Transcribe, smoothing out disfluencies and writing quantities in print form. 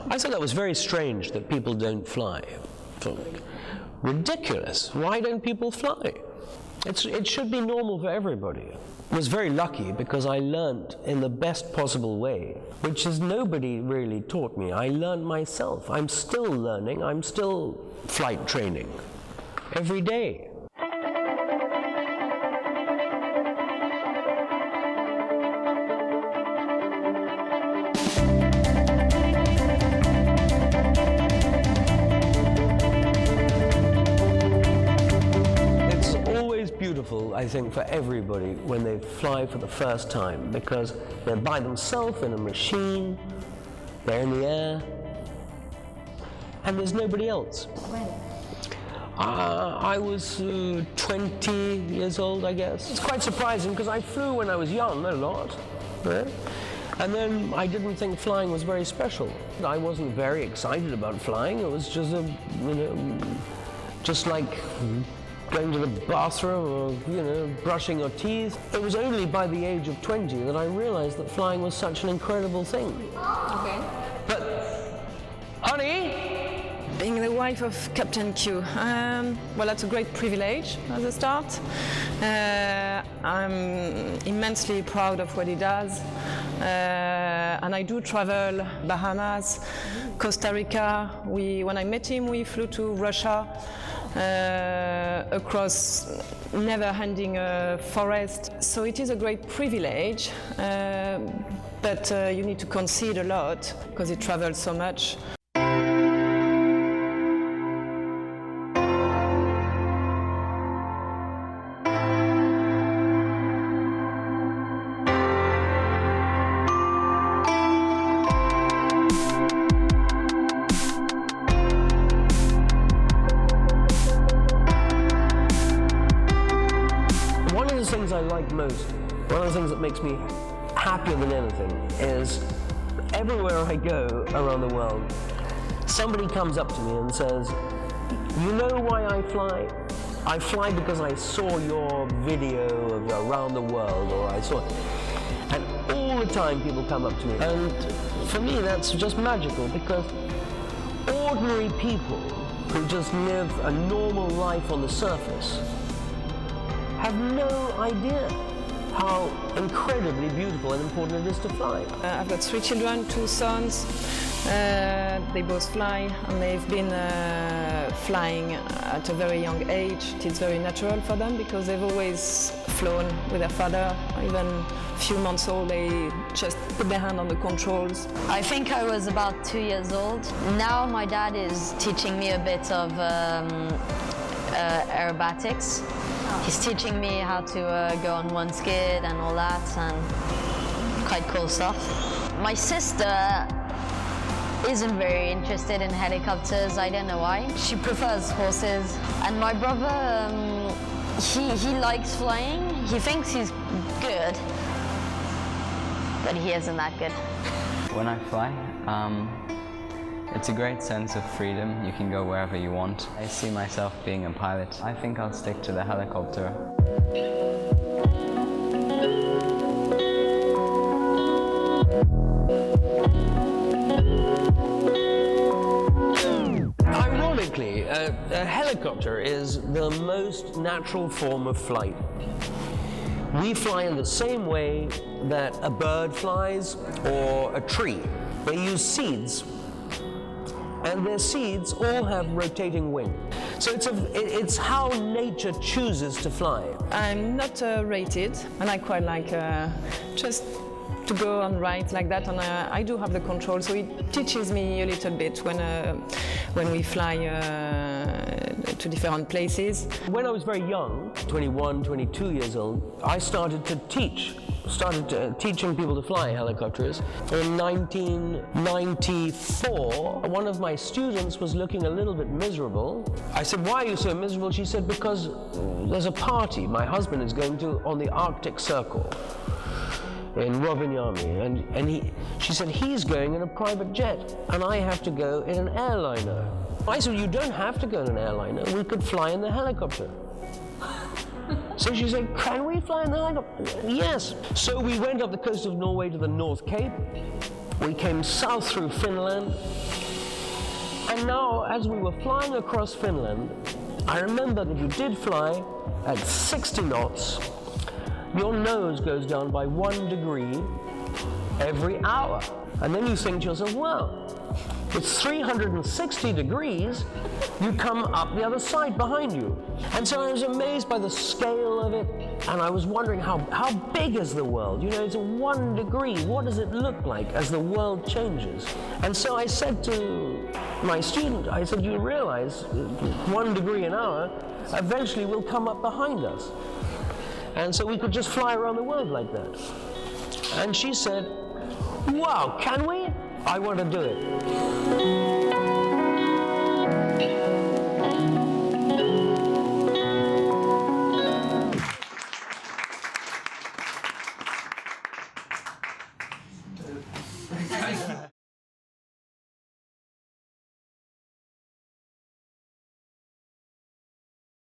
I thought that was very strange that people don't fly. Ridiculous. Why don't people fly? It should be normal for everybody. I was very lucky because I learned in the best possible way, which is nobody really taught me. I learned myself. I'm still learning. I'm still flight training every day. Beautiful, I think, for everybody when they fly for the first time, because they're by themselves in a machine, they're in the air, and there's nobody else. When? I was 20 years old, I guess. It's quite surprising because I flew when I was young, a lot, right? And then I didn't think flying was very special. I wasn't very excited about flying. It was just just like going to the bathroom or, brushing your teeth. It was only by the age of 20 that I realized that flying was such an incredible thing. Okay. But, honey? Being the wife of Captain Q, well, that's a great privilege at the start. I'm immensely proud of what he does. And I do travel Bahamas, Costa Rica. When I met him, we flew to Russia. Across never-ending forest. So it is a great privilege, but you need to concede a lot because he travels so much. Most. One of the things that makes me happier than anything is everywhere I go around the world, somebody comes up to me and says, "You know why I fly? I fly because I saw your video of around the world, or I saw it." And all the time people come up to me. And for me that's just magical, because ordinary people who just live a normal life on the surface have no idea how incredibly beautiful and important it is to fly. I've got 3 children, 2 sons. They both fly, and they've been flying at a very young age. It's very natural for them because they've always flown with their father. Even a few months old, they just put their hand on the controls. I think I was about 2 years old. Now my dad is teaching me a bit of aerobatics. He's teaching me how to go on one skid and all that, and quite cool stuff. My sister isn't very interested in helicopters. I don't know why. She prefers horses. And my brother, he likes flying. He thinks he's good, but he isn't that good. When I fly, it's a great sense of freedom. You can go wherever you want. I see myself being a pilot. I think I'll stick to the helicopter. Ironically, a helicopter is the most natural form of flight. We fly in the same way that a bird flies or a tree. They use seeds. And their seeds all have rotating wing. So it's how nature chooses to fly. I'm not rated, and I quite like just to go and ride like that, and I do have the control, so it teaches me a little bit when we fly to different places. When I was very young, 21, 22 years old, I started teaching people to fly helicopters. In 1994, one of my students was looking a little bit miserable. I said, "Why are you so miserable?" She said, "Because there's a party my husband is going to on the Arctic Circle in Rovaniemi, and she said, he's going in a private jet, and I have to go in an airliner." I said, "You don't have to go in an airliner, we could fly in the helicopter." So she said, "Can we fly in the helicopter?" Yes. So we went up the coast of Norway to the North Cape. We came south through Finland. And now, as we were flying across Finland, I remember that you did fly at 60 knots. Your nose goes down by 1 degree every hour. And then you think to yourself, well, it's 360 degrees, you come up the other side behind you. And so I was amazed by the scale of it, and I was wondering how big is the world? You know, it's a 1 degree, what does it look like as the world changes? And so I said to my student, I said, you realize 1 degree an hour eventually will come up behind us. And so we could just fly around the world like that. And she said, wow, can we? I want to do it.